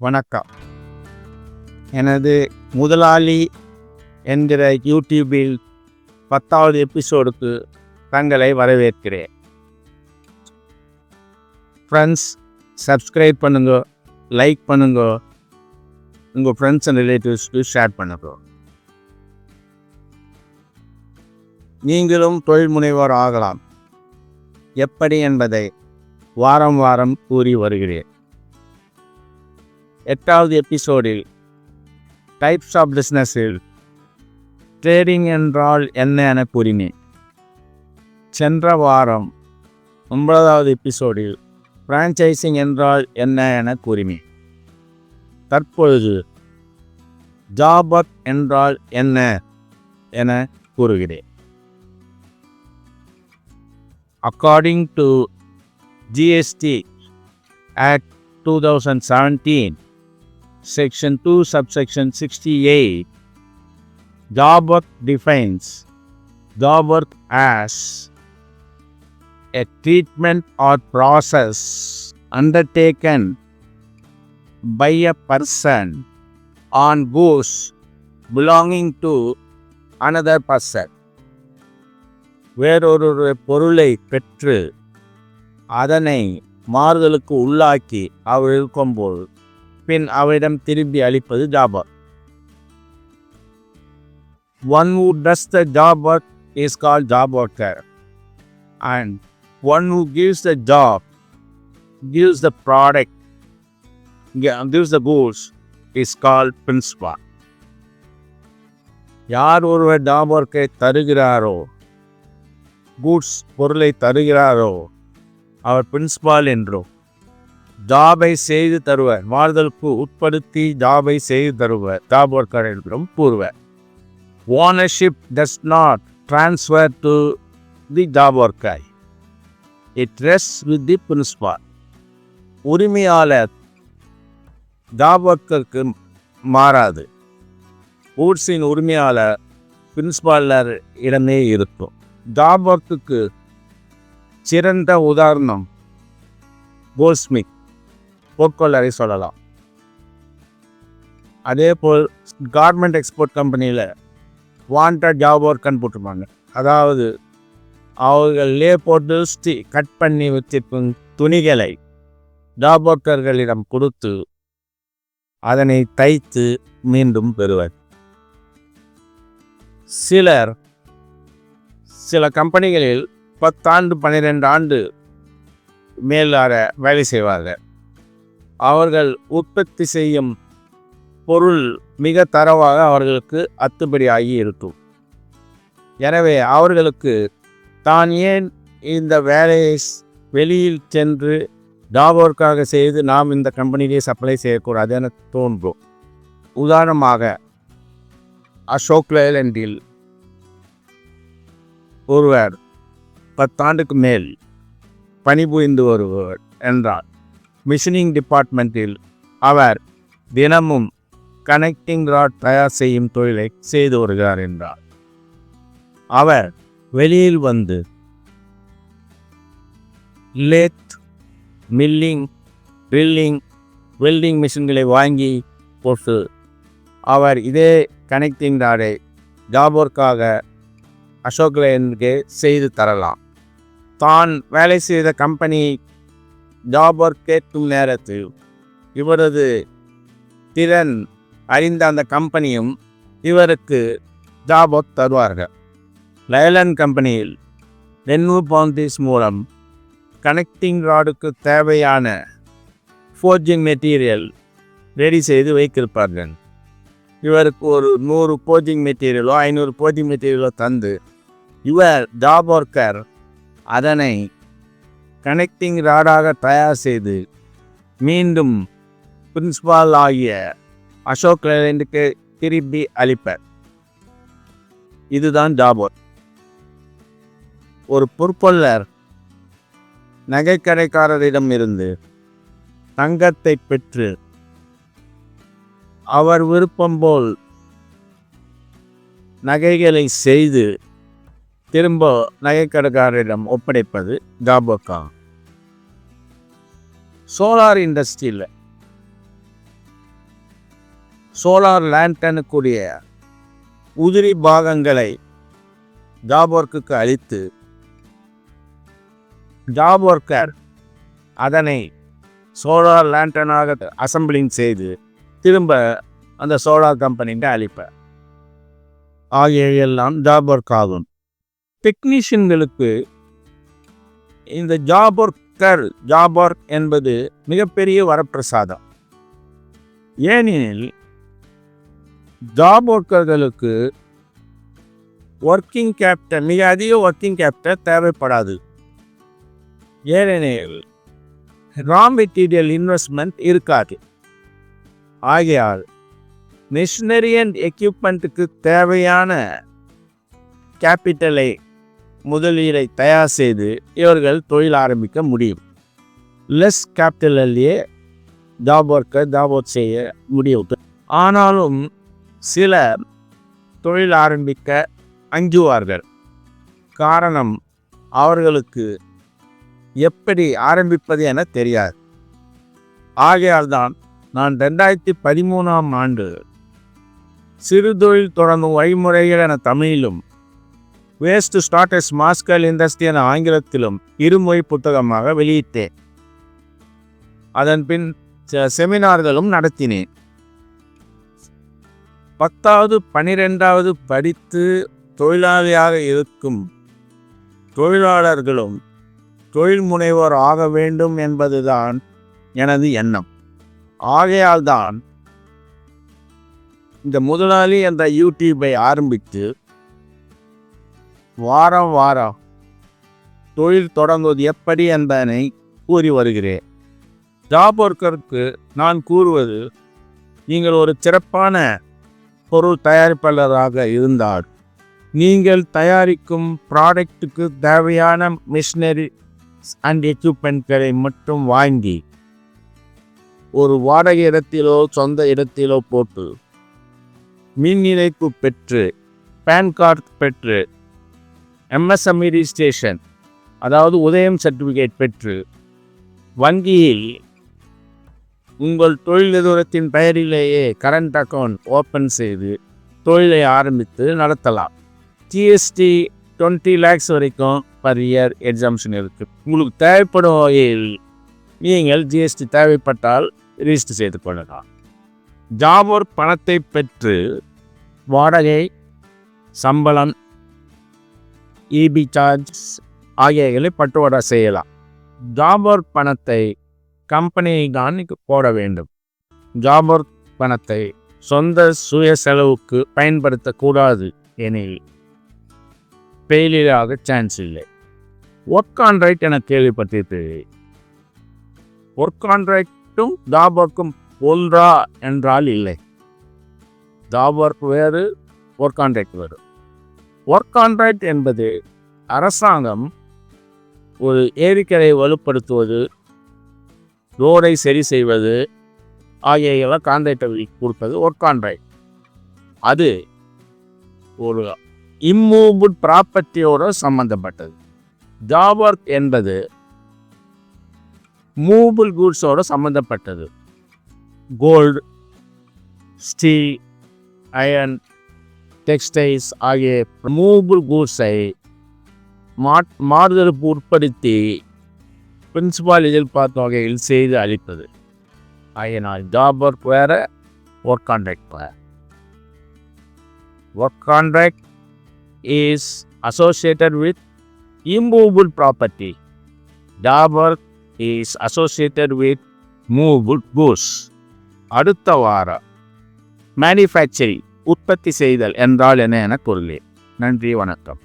வணக்கம். எனது முதலாளி என்கிற யூடியூபில் 10வது எபிசோடுக்கு தங்களை வரவேற்கிறேன். ஃப்ரெண்ட்ஸ், சப்ஸ்கிரைப் பண்ணுங்க, லைக் பண்ணுங்க, உங்கள் ஃப்ரெண்ட்ஸ் அண்ட் ரிலேட்டிவ்ஸ்க்கு ஷேர் பண்ணுங்க. நீங்களும் தொழில் முனைவோர் ஆகலாம். எப்படி என்பதை வாரம் வாரம் கூறி வருகிறேன். 8வது எபிசோடில் டைப்ஸ் ஆஃப் பிஸ்னஸில் ட்ரேடிங் என்றால் என்ன என கூறினேன். சென்ற வாரம் 9வது எபிசோடில் ஃப்ரான்ச்சைசிங் என்றால் என்ன என கூறினேன். தற்பொழுது ஜாப் ஒர்க் என்றால் என்ன என கூறுகிறேன். According to GST Act 2017, Section 2, Subsection 68, job work defines job work as a treatment or process undertaken by a person on goods belonging to another person. வேறொரு பொருளை பெற்று அதனை மாறுதலுக்கு உள்ளாக்கி அவர் இருக்கும்போது பின் அவரிடம் திரும்பி அளிப்பது job work. One who does the job work is called job worker, and one who gives the job, gives the product, gives the goods is called principal. யார் ஒருவர் ஜாப் ஒர்க்கை தருகிறாரோ, கூட்ஸ் பொருளை தருகிறாரோ, அவர் பிரின்சிபால் என்றும், ஜாபை செய்து தருவர், மாறுதலுக்கு உட்படுத்தி ஜாபை செய்து தருவர் ஜாப் ஒர்க்கர் என்றும் கூறுவர். Ownership does not transfer to the job worker, it rests with the principal. உரிமையாளர் ஜாப் ஒர்க்கருக்கு மாறாது. கூட்ஸின் உரிமையாளர் பிரின்சிபாலர் இடமே இருக்கும். ஜாப் ஒர்க்குக்கு சிறந்த உதாரணம் கோல்ட்ஸ்மித், பொற்கொள்ளரை சொல்லலாம். அதேபோல் கார்மெண்ட் எக்ஸ்போர்ட் கம்பெனியில் வாண்டட் ஜாப் ஒர்க்குன்னு போட்டிருப்பாங்க. அதாவது அவர்களே போட்டு கட் பண்ணி வச்சிருக்கும் துணிகளை ஜாப் ஒர்க்கர்களிடம் கொடுத்து அதனை தைத்து மீண்டும் பெறுவர். சில கம்பெனிகளில் 10 ஆண்டு 12 ஆண்டு மேலாக வேலை செய்வார்கள். அவர்கள் உற்பத்தி செய்யும் பொருள் மிக தரவாக அவர்களுக்கு அத்துப்படியாகி இருக்கும். எனவே அவர்களுக்கு தான் ஏன் இந்த வேலையை வெளியில் சென்று ஜாப் ஒர்க்காக செய்து நாம் இந்த கம்பெனிலேயே சப்ளை செய்யக்கூடாது என தோன்றும். உதாரணமாக அசோக் லேலண்டில் ஒருவர் 10 ஆண்டுக்கு மேல் பணிபுரிந்து வருவர் என்றால், மிஷினிங் டிபார்ட்மெண்ட்டில் அவர் தினமும் கனெக்டிங் ராட் தயார் செய்யும் தொழிலை செய்து வருகிறார் என்றார். அவர் வெளியில் வந்து லேத், மில்லிங், ட்ரில்லிங், வெல்டிங் மிஷின்களை வாங்கி போட்டு அவர் இதே கனெக்டிங் ராடை ஜாப் ஒர்க்காக அசோக் லேலண்டுக்கு செய்து தரலாம். தான் வேலை செய்த கம்பெனி ஜாப் ஒர்க் கேட்கும் நேரத்தில் இவரது திறன் அறிந்த அந்த கம்பெனியும் இவருக்கு ஜாப் ஒர்க் தருவார்கள். லேலண்ட் கம்பெனியில் ரென்யூ பவுண்டரிஸ் மூலம் கனெக்டிங் ராடுக்கு தேவையான ஃபோர்ஜிங் மெட்டீரியல் ரெடி செய்து வைத்திருப்பார்கள். இவருக்கு ஒரு 100 ஃபோர்ஜிங் மெட்டீரியலோ 500 ஃபோர்ஜிங் மெட்டீரியலோ தந்து இவர் ஜாப் ஒர்க்கர் அதனை கனெக்டிங் ராடாக தயார் செய்து மீண்டும் பிரின்சிபால் ஆகிய அசோக் லேலண்டுக்கு திருப்பி அளிப்பர். இதுதான் ஜாப் ஒர்க். ஒரு பொற்கொள்ளர் நகைக்கடைக்காரரிடம் இருந்து தங்கத்தை பெற்று அவர் விருப்பம் போல் நகைகளை செய்து திரும்ப நகைக்கடைக்காரரிடம் ஒப்படைப்பது ஜாப் ஒர்க் ஆகும். சோலார் இண்டஸ்ட்ரியில் சோலார் லேண்டனுக்குரிய உதிரி பாகங்களை ஜாப் ஒர்க்குக்கு அளித்து ஜாப் ஒர்க்கர் அதனை சோலார் லேண்டனாக அசம்பிளிங் செய்து திரும்ப அந்த சோலார் கம்பெனிகிட்ட அளிப்பார். ஆகியவையெல்லாம் ஜாப் ஒர்க் ஆகும். டெக்னீஷியன்களுக்கு இந்த ஜாப் ஒர்க் என்பது மிகப்பெரிய வரப்பிரசாதம். ஏனெனில் ஜாப் ஒர்க்கர்களுக்கு ஒர்க்கிங் கேபிட்டல், மிக அதிக ஒர்க்கிங் கேபிட்டல் தேவைப்படாது. ஏனெனில் ரா மெட்டீரியல் இன்வெஸ்ட்மெண்ட் இருக்காது. ஆகையால் மிஷினரி அண்ட் எக்யூப்மெண்ட்டுக்கு தேவையான கேபிட்டலை, முதலீடை தயார் செய்து இவர்கள் தொழில் ஆரம்பிக்க முடியும். லெஸ் கேபிட்டலையே ஜாப் ஒர்க் செய்ய முடியும். ஆனாலும் சில தொழில் ஆரம்பிக்க அஞ்சுவார்கள். காரணம், அவர்களுக்கு எப்படி ஆரம்பிப்பது என தெரியாது. ஆகையால் தான் நான் 2013ஆம் ஆண்டு சிறு தொழில் தொடங்கும் வழிமுறைகள் என தமிழிலும், waste to start a small scale industry என ஆங்கிலத்திலும் இருமொழி புத்தகமாக வெளியிட்டேன். அதன் பின் செமினார்களும் நடத்தினேன். 10வது 12வது படித்து தொழிலாளியாக இருக்கும் தொழிலாளர்களும் தொழில் முனைவோர் ஆக வேண்டும் என்பதுதான் எனது எண்ணம். ஆகையால் தான் இந்த முதலாளி என்ற யூடியூபை ஆரம்பித்து வாரம் வாரம் தொழில் தொடங்குவது எப்படி என்பதனை கூறி வருகிறேன். ஜாப் ஒர்க்கருக்கு நான் கூறுவது, நீங்கள் ஒரு சிறப்பான பொருள் தயாரிப்பாளராக இருந்தால் நீங்கள் தயாரிக்கும் ப்ராடக்ட்டுக்கு தேவையான மிஷினரி அண்ட் எக்யூப்மெண்ட்களை மட்டும் வாங்கி ஒரு வாடகை இடத்திலோ சொந்த இடத்திலோ போட்டு மின் இணைப்பு பெற்று, பேன் கார்டு பெற்று, MSME ரிஜிஸ்ட்ரேஷன், அதாவது உதயம் சர்டிஃபிகேட் பெற்று வங்கியில் உங்கள் தொழில் நிறுவனத்தின் பெயரிலேயே கரண்ட் அக்கௌண்ட் ஓப்பன் செய்து தொழிலை ஆரம்பித்து நடத்தலாம். GST 20 lakhs வரைக்கும் பர் இயர் எக்ஸாம்ஷன் இருக்குது. உங்களுக்கு தேவைப்படும் வகையில் நீங்கள் GST தேவைப்பட்டால் ரிஜிஸ்டர் செய்து கொள்ளலாம். ஜாப் ஒர்க் பணத்தை பெற்று வாடகை, சம்பளம், EB சார்ஜ் ஆகியவைகளை பட்டுவாடா செய்யலாம். ஜாப் ஒர்க் பணத்தை கம்பெனியை தான் போட வேண்டும். ஜாப் ஒர்க் பணத்தை சொந்த சுய செலவுக்கு பயன்படுத்தக்கூடாது எனில் ஃபெயிலியர் ஆக சான்ஸ் இல்லை. ஒர்க் கான்ட்ராக்ட் என கேள்விப்பட்டிருப்பீர்கள். ஒர்க் கான்ட்ராக்டும் ஜாப் ஒர்க்கும் ஒன்றா என்றால் இல்லை. ஜாப் ஒர்க் வேறு, ஒர்க் கான்ட்ராக்ட் வேறு. ஒர்க் கான்ட்ராக்ட் என்பது அரசாங்கம் ஒரு ஏரிக்கரை வலுப்படுத்துவது, ரோடை சரி செய்வது ஆகியவையெல்லாம் கான்ட்ராக்டை கொடுப்பது ஒர்க் கான்ட்ராக்ட். அது ஒரு இம்மூவபிள் ப்ராப்பர்ட்டியோடு சம்மந்தப்பட்டது. ஜாப் ஒர்க் என்பது மூவபிள் கூட்ஸோடு சம்மந்தப்பட்டது. கோல்டு, ஸ்டீல், அயர்ன், டெக்ஸ்டைல்ஸ் ஆகிய மூவபிள் கூட்ஸை மாறுதலுக்கு உட்படுத்தி பிரின்சிபால் எதிர்பார்த்த வகையில் செய்து அளிப்பது. ஆகினால் ஜாப் ஒர்க் வேறு, ஒர்க் கான்ட்ராக்ட் வேறு. Work contract is associated with immovable property. Job work is associated with movable goods. அடுத்த வாரம் மேனுஃபேக்சரிங், உற்பத்தி செய்தல் என்றால் என்ன என கூறுகிறேன். நன்றி, வணக்கம்.